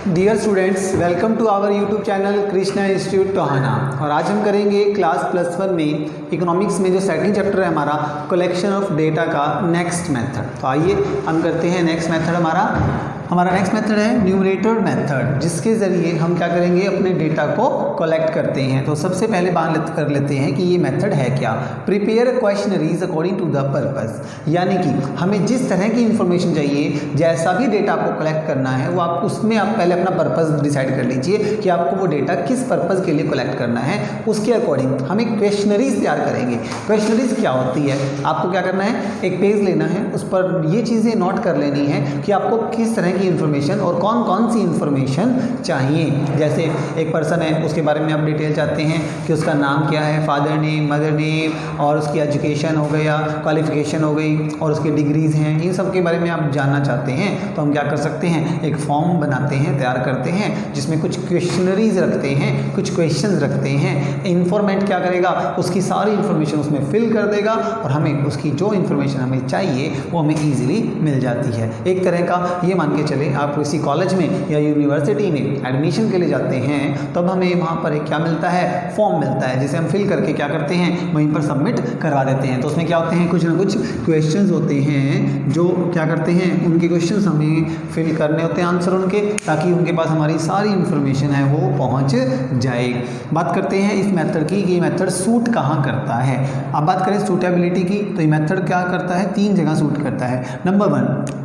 Dear students, welcome to our YouTube channel Krishna Institute Tohana. और आज हम करेंगे क्लास +1 में इकोनॉमिक्स में जो सेकंड चैप्टर है हमारा कलेक्शन ऑफ डेटा का नेक्स्ट मेथड। तो आइए हम करते हैं नेक्स्ट मेथड। हमारा नेक्स्ट मेथड है न्यूमरेटर मेथड, जिसके ज़रिए हम क्या करेंगे, अपने डेटा को कलेक्ट करते हैं। तो सबसे पहले बात कर लेते हैं कि ये मेथड है क्या। Prepare questionnaires according to the purpose, यानी कि हमें जिस तरह की इंफॉर्मेशन चाहिए, जैसा भी डेटा आपको कलेक्ट करना है वो आप उसमें आप पहले अपना पर्पस डिसाइड कर लीजिए कि आपको वो डेटा किस पर्पस के लिए कलेक्ट करना है। उसके अकॉर्डिंग हमें क्वेश्चनरीज तैयार करेंगे। क्वेश्चनरीज क्या होती है, आपको क्या करना है, एक पेज लेना है, उस पर ये चीज़ें नोट कर लेनी है कि आपको किस तरह की इंफॉर्मेशन और कौन कौन सी इंफॉर्मेशन चाहिए। जैसे एक पर्सन है, उसके बारे में आप डिटेल चाहते हैं कि उसका नाम क्या है, फादर नेम, मदर नेम, और उसकी एजुकेशन हो गया, क्वालिफिकेशन हो गई, और उसकी डिग्रीज हैं, इन सब के बारे में आप जानना चाहते हैं। तो हम क्या कर सकते हैं, एक फॉर्म बनाते हैं, तैयार करते हैं, जिसमें कुछ क्वेश्चनरीज रखते हैं, कुछ क्वेश्चंस रखते हैं। इन्फॉर्मेंट क्या करेगा, उसकी सारी इंफॉर्मेशन उसमें फिल कर देगा और हमें उसकी जो इंफॉर्मेशन हमें चाहिए वो हमें ईजिली मिल जाती है। एक तरह का ये मान के चले, आप किसी कॉलेज में या यूनिवर्सिटी में एडमिशन के लिए जाते हैं, तब हमें वहाँ पर एक क्या मिलता है, फॉर्म मिलता है, जिसे हम फिल करके क्या करते हैं, वहीं पर सबमिट करवा देते हैं। तो उसमें क्या होते हैं, कुछ ना कुछ क्वेश्चंस होते हैं जो क्या करते हैं, उनके क्वेश्चंस हमें फिल करने होते हैं, आंसर उनके, ताकि उनके पास हमारी सारी इंफॉर्मेशन है वो पहुँच जाए। बात करते हैं इस मेथड की कि ये मेथड सूट कहाँ करता है। अब बात करें सूटेबिलिटी की, तो ये मेथड क्या करता है, 3 जगह सूट करता है। नंबर 1,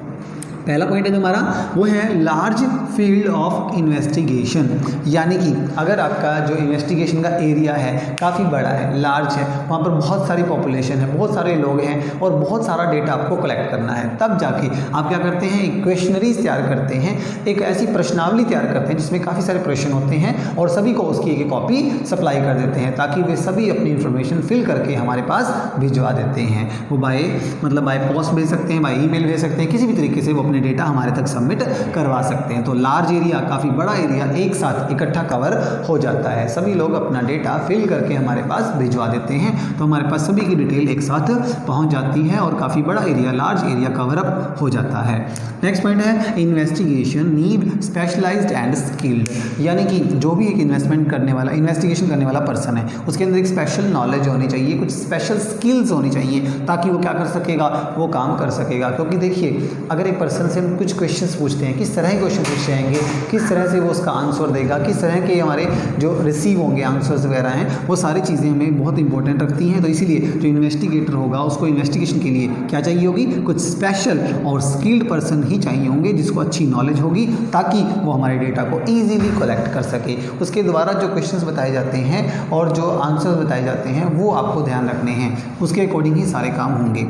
पहला पॉइंट है जो हमारा, वो है लार्ज फील्ड ऑफ इन्वेस्टिगेशन, यानी कि अगर आपका जो इन्वेस्टिगेशन का एरिया है काफ़ी बड़ा है, लार्ज है, वहाँ पर बहुत सारी पॉपुलेशन है, बहुत सारे लोग हैं और बहुत सारा डेटा आपको कलेक्ट करना है, तब जाके आप क्या करते हैं, एक क्वेश्चनरीज तैयार करते हैं, एक ऐसी प्रश्नावली तैयार करते हैं जिसमें काफ़ी सारे प्रश्न होते हैं और सभी को उसकी एक कॉपी सप्लाई कर देते हैं, ताकि वे सभी अपनी इंफॉर्मेशन फिल करके हमारे पास भिजवा देते हैं। वो बाय पोस्ट भेज सकते हैं, बाय ईमेल भेज सकते हैं, किसी भी तरीके से वो अपने डेटा हमारे तक सबमिट करवा सकते हैं। तो लार्ज एरिया, काफ़ी बड़ा एरिया एक साथ इकट्ठा कवर हो जाता है, सभी लोग अपना डेटा फिल करके हमारे पास भिजवा देते हैं, तो हमारे पास सभी की डिटेल एक साथ पहुंच जाती है और काफ़ी बड़ा area, large area cover up हो जाता है। नेक्स्ट पॉइंट है investigation need specialized and skilled, यानी कि जो भी एक इन्वेस्टिगेशन करने वाला पर्सन है, उसके अंदर एक स्पेशल नॉलेज होनी चाहिए, कुछ स्पेशल स्किल्स होनी चाहिए, ताकि वो क्या कर सकेगा, वो काम कर सकेगा। क्योंकि देखिए, अगर एक पर्सन से हम कुछ क्वेश्चंस पूछते हैं, किस तरह के क्वेश्चन पूछे जाएंगे, किस तरह से वो उसका आंसर देगा, किस तरह के हमारे जो रिसीव होंगे आंसर्स वगैरह हैं, वो सारी चीज़ें हमें बहुत इंपॉर्टेंट रखती हैं। तो इसीलिए जो इन्वेस्टिगेटर होगा उसको इन्वेस्टिगेशन के लिए क्या चाहिए होगी, कुछ स्पेशल और स्किल्ड पर्सन ही चाहिए होंगे, जिसको अच्छी नॉलेज होगी, ताकि वो हमारे डेटा को ईजिली कलेक्ट कर सके। उसके द्वारा जो क्वेश्चंस बताए जाते हैं और जो आंसर्स बताए जाते हैं वो आपको ध्यान रखने हैं, उसके अकॉर्डिंग ही सारे काम होंगे।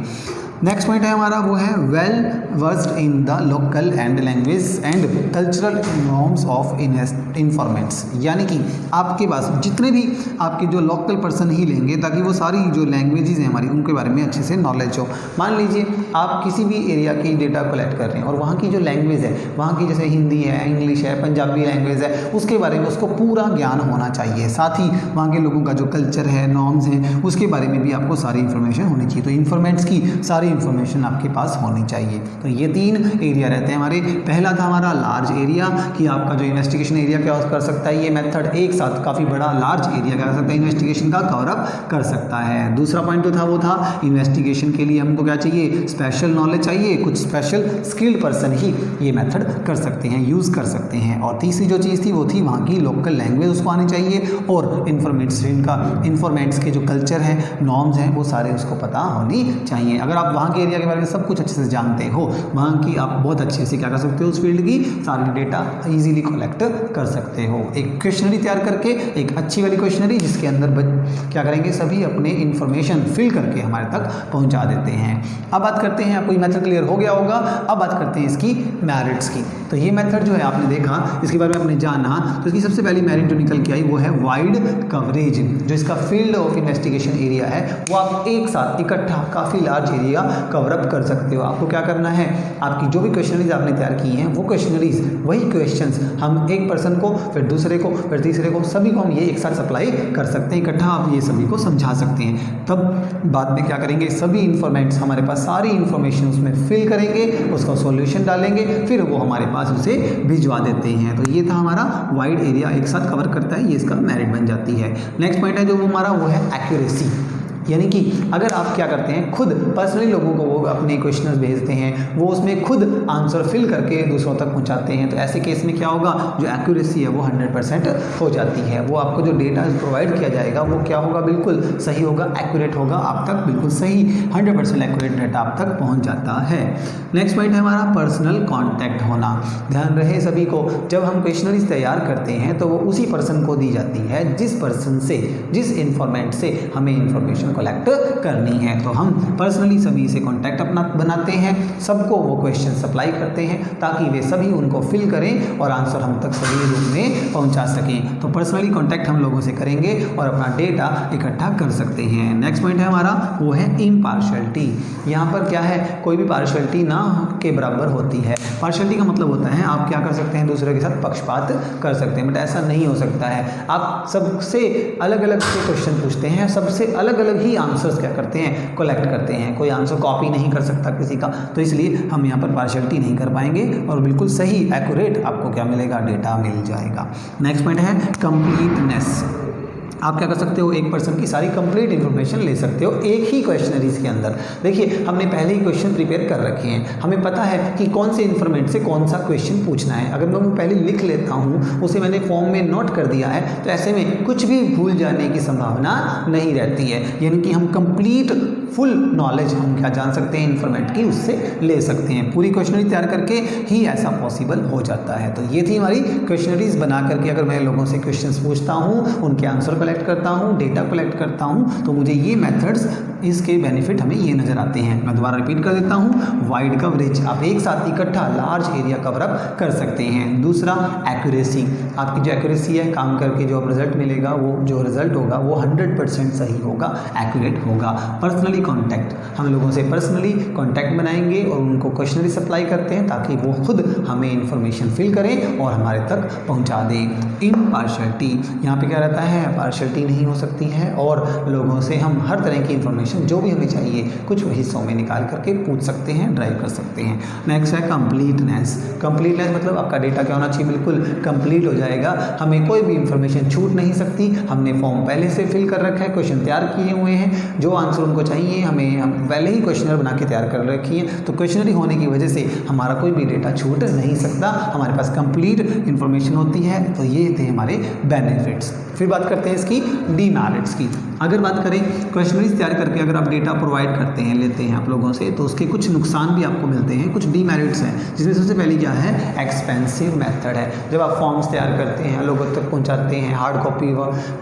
नेक्स्ट पॉइंट है हमारा, वो है well versed in the local and language and cultural norms of informants, यानी कि आपके पास जितने भी आपके जो लोकल पर्सन ही लेंगे, ताकि वो सारी जो लैंग्वेजेस हैं हमारी, उनके बारे में अच्छे से नॉलेज हो। मान लीजिए आप किसी भी एरिया की डेटा कलेक्ट कर रहे हैं और वहाँ की जो लैंग्वेज है, वहाँ की जैसे हिंदी है, इंग्लिश है, पंजाबी लैंग्वेज है, उसके बारे में उसको पूरा ज्ञान होना चाहिए। साथ ही वहाँ के लोगों का जो कल्चर है, नॉर्म्स हैं, उसके बारे में भी आपको सारी इन्फॉर्मेशन होनी चाहिए। तो इन्फॉर्मेंट्स की सारी इंफॉर्मेशन आपके पास होनी चाहिए। तो ये 3 एरिया रहते हैं हमारे। पहला था हमारा लार्ज एरिया, कि आपका जो इन्वेस्टिगेशन एरिया क्या कर सकता है, ये मेथड एक साथ काफ़ी बड़ा लार्ज एरिया क्या कर सकता है, इन्वेस्टिगेशन का कवर अप कर सकता है। दूसरा पॉइंट जो था वो था इन्वेस्टिगेशन के लिए हमको क्या चाहिए, स्पेशल नॉलेज चाहिए, कुछ स्पेशल स्किल्ड पर्सन ही ये मेथड कर सकते हैं, यूज़ कर सकते हैं। और तीसरी जो चीज़ थी वो थी वहाँ की लोकल लैंग्वेज उसको आनी चाहिए, और इन्फॉर्मेंट्स के जो कल्चर है, नॉर्म्स हैं, वो सारे उसको पता होनी चाहिए। अगर आप वहाँ के एरिया के बारे में सब कुछ अच्छे से जानते हो, वहाँ की आप बहुत अच्छे से क्या कर सकते हो, उस फील्ड की सारी डेटा इजीली कलेक्ट कर सकते हो। एक क्वेश्चनरी तैयार करके, एक अच्छी वाली क्वेश्चनरी, जिसके अंदर क्या करेंगे, सभी अपने इंफॉर्मेशन फिल करके हमारे तक पहुँचा देते हैं। अब बात करते हैं, आपको ये मेथड क्लियर हो गया होगा। अब बात करते हैं इसकी मेरिट्स की। तो ये मेथड जो है आपने देखा, इसके बारे में आपने जाना, तो इसकी सबसे पहली मेरिट जो निकल के आई वो है वाइड कवरेज। जो इसका फील्ड ऑफ इन्वेस्टिगेशन एरिया है वो आप एक साथ इकट्ठा काफ़ी लार्ज एरिया कवर अप कर सकते हो। आपको क्या करना है, आपकी जो भी क्वेश्चनरीज आपने तैयार की हैं वो क्वेश्चनरीज, वही क्वेश्चंस हम एक पर्सन को, फिर दूसरे को, फिर तीसरे को, सभी को हम ये एक साथ सप्लाई कर सकते हैं, इकट्ठा आप ये सभी को समझा सकते हैं। तब बाद में क्या करेंगे, सभी इन्फॉर्मेंट्स हमारे पास सारी इन्फॉर्मेशन उसमें फिल करेंगे, उसका सॉल्यूशन डालेंगे, फिर वो हमारे पास उसे भिजवा देते हैं। तो ये था हमारा वाइड एरिया एक साथ कवर करता है, ये इसका मेरिट बन जाती है। नेक्स्ट पॉइंट है जो हमारा वो है एक्यूरेसी, यानी कि अगर आप क्या करते हैं, खुद पर्सनली लोगों को वो अपने क्वेश्चंस भेजते हैं, वो उसमें खुद आंसर फिल करके दूसरों तक पहुंचाते हैं, तो ऐसे केस में क्या होगा, जो एक्यूरेसी है वो 100% हो जाती है। वो आपको जो डेटा प्रोवाइड किया जाएगा वो क्या होगा, बिल्कुल सही होगा, एक्यूरेट होगा, आप तक बिल्कुल सही 100% एक्यूरेट डेटा आप तक पहुँच जाता है। नेक्स्ट पॉइंट है हमारा पर्सनल कॉन्टैक्ट होना। ध्यान रहे सभी को, जब हम क्वेश्चनरीज तैयार करते हैं तो वो उसी पर्सन को दी जाती है जिस पर्सन से, जिस इन्फॉर्मेंट से हमें इन्फॉर्मेशन कलेक्ट करनी है। तो हम पर्सनली सभी से कांटेक्ट अपना बनाते हैं, सबको वो क्वेश्चन सप्लाई करते हैं ताकि वे सभी उनको फिल करें और आंसर हम तक सही रूप में पहुंचा सकें। तो पर्सनली कांटेक्ट हम लोगों से करेंगे और अपना डेटा इकट्ठा कर सकते हैं। नेक्स्ट पॉइंट है हमारा वो है इम्पार्शियलिटी। यहाँ पर क्या है, कोई भी पार्शियलिटी ना के बराबर होती है। पार्शियलिटी का मतलब होता है आप क्या कर सकते हैं, दूसरे के साथ पक्षपात कर सकते हैं, बट ऐसा नहीं हो सकता है। आप सबसे अलग अलग से क्वेश्चन पूछते हैं, सबसे अलग अलग ही आंसर्स क्या करते हैं, कलेक्ट करते हैं, कोई आंसर कॉपी नहीं कर सकता किसी का, तो इसलिए हम यहाँ पर पार्शियलिटी नहीं कर पाएंगे और बिल्कुल सही एक्यूरेट आपको क्या मिलेगा, डेटा मिल जाएगा। नेक्स्ट पॉइंट है कंप्लीटनेस। आप क्या कर सकते हो, एक पर्सन की सारी कंप्लीट इन्फॉर्मेशन ले सकते हो एक ही क्वेश्चनरीज के अंदर। देखिए हमने पहले ही क्वेश्चन प्रिपेयर कर रखे हैं, हमें पता है कि कौन से इन्फॉर्मेंट से कौन सा क्वेश्चन पूछना है। अगर मैं वो पहले लिख लेता हूँ, उसे मैंने फॉर्म में नोट कर दिया है, तो ऐसे में कुछ भी भूल जाने की संभावना नहीं रहती है। यानी कि हम कंप्लीट फुल नॉलेज हम क्या जान सकते हैं इन्फॉर्मेट की, उससे ले सकते हैं। पूरी क्वेश्चनरी तैयार करके ही ऐसा पॉसिबल हो जाता है। तो ये थी हमारी क्वेश्चनरीज बना करके, अगर मैं लोगों से क्वेश्चंस पूछता हूँ, उनके आंसर कलेक्ट करता हूँ, डेटा कलेक्ट करता हूँ, तो मुझे ये मेथड्स, इसके बेनिफिट हमें ये नज़र आते हैं। मैं दोबारा रिपीट कर देता हूँ, वाइड कवरेज, आप एक साथ इकट्ठा लार्ज एरिया कवर अप कर सकते हैं। दूसरा एक्यूरेसी, आपकी जो एक्यूरेसी है, काम करके जो रिजल्ट मिलेगा, वो जो रिजल्ट होगा वो 100% सही होगा, एक्यूरेट होगा। पर्सनली कॉन्टैक्ट, हम लोगों से पर्सनली कॉन्टैक्ट बनाएंगे और उनको क्वेश्चनरी सप्लाई करते हैं ताकि वो खुद हमें इन्फॉर्मेशन फिल करें और हमारे तक पहुंचा दें। इम्पार्शियलिटी, यहाँ पे क्या रहता है, पार्शियलिटी नहीं हो सकती है और लोगों से हम हर तरह की इन्फॉर्मेशन जो भी हमें चाहिए कुछ हिस्सों में निकाल करके पूछ सकते हैं, ड्राइव कर सकते हैं। नेक्स्ट है कंप्लीटनेस। कंप्लीटनेस मतलब आपका डेटा क्या होना चाहिए, बिल्कुल कंप्लीट हो जाएगा, हमें कोई भी इन्फॉर्मेशन छूट नहीं सकती। हमने फॉर्म पहले से फिल कर रखा है, क्वेश्चन तैयार किए हुए हैं, जो आंसर उनको चाहिए हम पहले ही क्वेश्चनर बना के तैयार कर रखी है, तो क्वेश्चनरी होने की वजह से हमारा कोई भी डेटा छूट नहीं सकता, हमारे पास कंप्लीट इन्फॉर्मेशन होती है। तो ये थे हमारे बेनिफिट्स। फिर बात करते हैं इसकी डीमेरिट्स की। अगर बात करें क्वेश्चनरीज तैयार करके अगर आप डेटा प्रोवाइड करते हैं, लेते हैं आप लोगों से, तो उसके कुछ नुकसान भी आपको मिलते हैं, कुछ डीमेरिट्स हैं, जिसमें सबसे पहले क्या है, एक्सपेंसिव मेथड है। जब आप फॉर्म्स तैयार करते हैं, लोगों तक पहुंचाते हैं, हार्ड कॉपी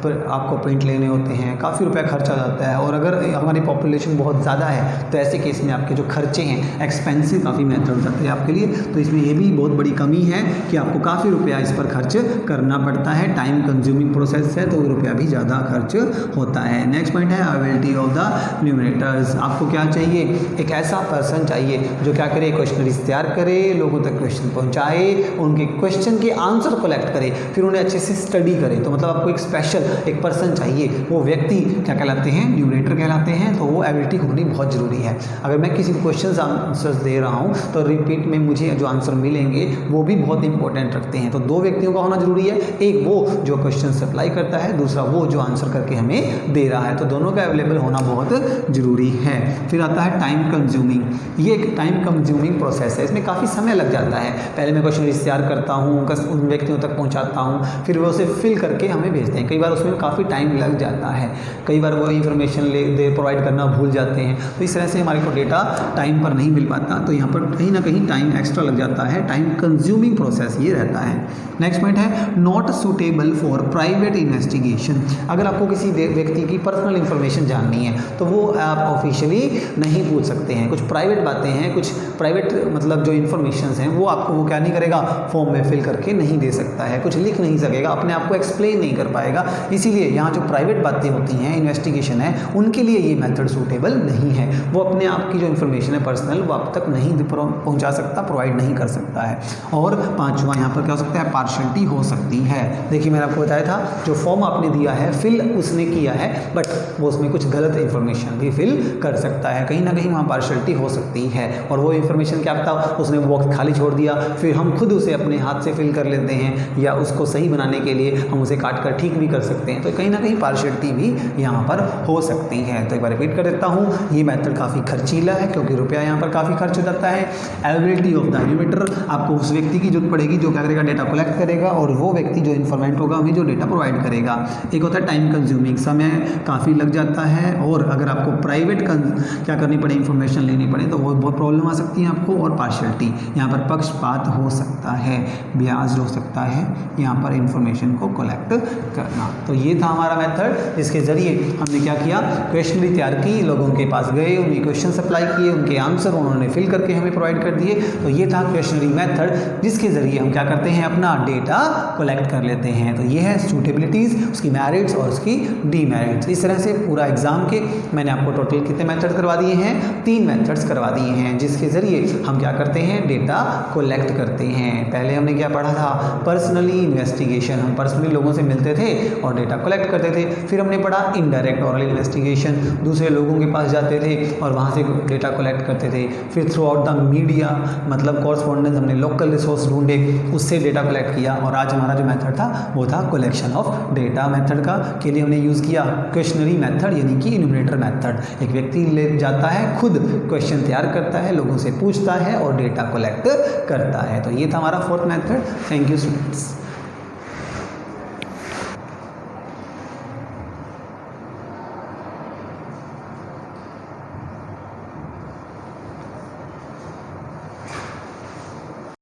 पर आपको प्रिंट लेने होते हैं, काफ़ी रुपया खर्चा जाता है, और अगर हमारी पॉपुलेशन बहुत ज़्यादा है तो ऐसे केस में आपके जो खर्चे हैं, एक्सपेंसिव काफ़ी मेथड हो जाते हैं आपके लिए। तो इसमें ये भी बहुत बड़ी कमी है कि आपको काफ़ी रुपया इस पर खर्च करना पड़ता है, टाइम कंज्यूमिंग प्रोसेस है, तो रुपया भी ज़्यादा खर्च होता है। नेक्स्ट पॉइंट है अवेलेबिलिटी ऑफ द न्यूमरेटर्स। आपको क्या चाहिए, एक ऐसा पर्सन चाहिए जो क्या करे, क्वेश्चनरीज तैयार करे, लोगों तक क्वेश्चन पहुंचाए, उनके क्वेश्चन के आंसर कलेक्ट करे, फिर उन्हें अच्छे से स्टडी करे। तो मतलब आपको एक स्पेशल एक पर्सन चाहिए, वो व्यक्ति क्या कहलाते हैं, न्यूमरेटर कहलाते हैं। तो वो एबिलिटी होनी बहुत ज़रूरी है। अगर मैं किसी को क्वेश्चन आंसर्स दे रहा हूँ तो रिपीट में मुझे जो आंसर मिलेंगे वो भी बहुत इंपॉर्टेंट रखते हैं। तो दो व्यक्तियों का होना जरूरी है, एक वो जो क्वेश्चन सप्लाई करता है, दूसरा वो जो आंसर करके हमें दे रहा है। तो दोनों का अवेलेबल होना बहुत ज़रूरी है। फिर आता है टाइम कंज्यूमिंग। ये एक टाइम कंज्यूमिंग प्रोसेस है, इसमें काफ़ी समय लग जाता है। पहले मैं क्वेश्चन तैयार करता हूँ, उन व्यक्तियों तक पहुँचाता हूँ, फिर वो उसे फिल करके हमें भेजते हैं। कई बार उसमें काफ़ी टाइम लग जाता है, कई बार वो इन्फॉर्मेशन प्रोवाइड करना भूल जाते हैं। तो इस तरह से हमारे को डेटा टाइम पर नहीं मिल पाता, तो यहाँ पर कहीं ना कहीं टाइम एक्स्ट्रा लग जाता है। टाइम कंज्यूमिंग प्रोसेस ये रहता है। नेक्स्ट पॉइंट है not suitable for private investigation. अगर आपको किसी व्यक्ति की पर्सनल इन्फॉर्मेशन जाननी है तो वो आप ऑफिशियली नहीं पूछ सकते हैं। कुछ प्राइवेट बातें हैं, कुछ प्राइवेट मतलब जो इन्फॉर्मेशन हैं वो आपको वो क्या नहीं करेगा, फॉर्म में फिल करके नहीं दे सकता है, कुछ लिख नहीं सकेगा, अपने आप को एक्सप्लेन नहीं कर पाएगा। इसीलिए यहाँ जो प्राइवेट बातें होती हैं, इन्वेस्टिगेशन है, उनके लिए ये मेथड सूटेबल नहीं है। वो अपने आप की जो इन्फॉर्मेशन है पर्सनल, वो आप तक नहीं पहुँचा सकता, प्रोवाइड नहीं कर सकता है। और पाँचवा यहाँ पर क्या हो सकता है, पार्शलिटी हो सकती है। देखिए मैंने आपको बताया था, जो फॉर्म आपने दिया है फिल उसने किया है, बट वो उसमें कुछ गलत इन्फॉर्मेशन भी फिल कर सकता है, कहीं ना कहीं वहाँ पार्शलिटी हो सकती है। और वो इन्फॉर्मेशन क्या था, उसने बॉक्स खाली छोड़ दिया, फिर हम खुद उसे अपने हाथ से फिल कर लेते हैं, या उसको सही बनाने के लिए हम उसे काट कर ठीक भी कर सकते हैं। तो कहीं ना कहीं पार्शलिटी भी यहाँ पर हो सकती है। तो एक बार रिपीट कर देता हूँ, ये मेथड काफ़ी खर्चीला है क्योंकि रुपया यहाँ पर काफ़ी खर्च हो जाता है। अवेलेबिलिटी ऑफ द एन्यूमरेटर, आपको उस व्यक्ति की जरूरत पड़ेगी जो क्या करेगा, डेटा कलेक्ट करेगा, और वो व्यक्ति जो इन्फॉर्मेंट होगा हमें जो डेटा प्रोवाइड करेगा। एक होता है टाइम कंज्यूमिंग, समय काफ़ी लग जाता है, और अगर आपको प्राइवेट क्या करनी पड़े, इन्फॉर्मेशन लेनी पड़े, तो वो बहुत प्रॉब्लम आ सकती है आपको। और पार्शियलिटी, यहाँ पर पक्षपात हो सकता है, ब्याज हो सकता है यहाँ पर इन्फॉर्मेशन को कलेक्ट करना। तो ये था हमारा मेथड, जिसके ज़रिए हमने क्या किया, क्वेश्चनरी तैयार की, लोगों के पास गए, उन्हें क्वेश्चन अप्लाई किए, उनके आंसर उन्होंने फिल करके हमें प्रोवाइड कर दिए। तो ये था क्वेश्चनरी मेथड, जिसके ज़रिए हम क्या करते हैं, अपना डेटा कलेक्ट कर लेते हैं। तो ये है सूटेबिलिटीज़, उसकी मेरिट्स और उसकी डीमेरिट्स। इस तरह से पूरा एग्जाम के मैंने आपको टोटल कितने मेथड करवा दिए हैं, 3 मेथड्स करवा दिए हैं, जिसके ज़रिए हम क्या करते हैं, डेटा कलेक्ट करते हैं। पहले हमने क्या पढ़ा था, पर्सनली इन्वेस्टिगेशन, हम पर्सनली लोगों से मिलते थे और डेटा कलेक्ट करते थे। फिर हमने पढ़ा इनडायरेक्ट ऑरल इन्वेस्टिगेशन, दूसरे लोगों के पास जाते थे और वहाँ से डेटा कलेक्ट करते थे। फिर थ्रू आउट द मीडिया, मतलब कॉरस्पॉन्डेंस, हमने लोकल रिसोर्स ढूंढे, उससे डेटा कलेक्ट किया। और आज हमारा जो मेथड था वो था कलेक्शन ऑफ डेटा मेथड का, के लिए हमने यूज़ किया क्वेश्चनरी मेथड, यानी कि इन्यूमरेटर मेथड। एक व्यक्ति ले जाता है, खुद क्वेश्चन तैयार करता है, लोगों से पूछता है और डेटा कलेक्ट करता है। तो ये था हमारा 4th method. Thank you students.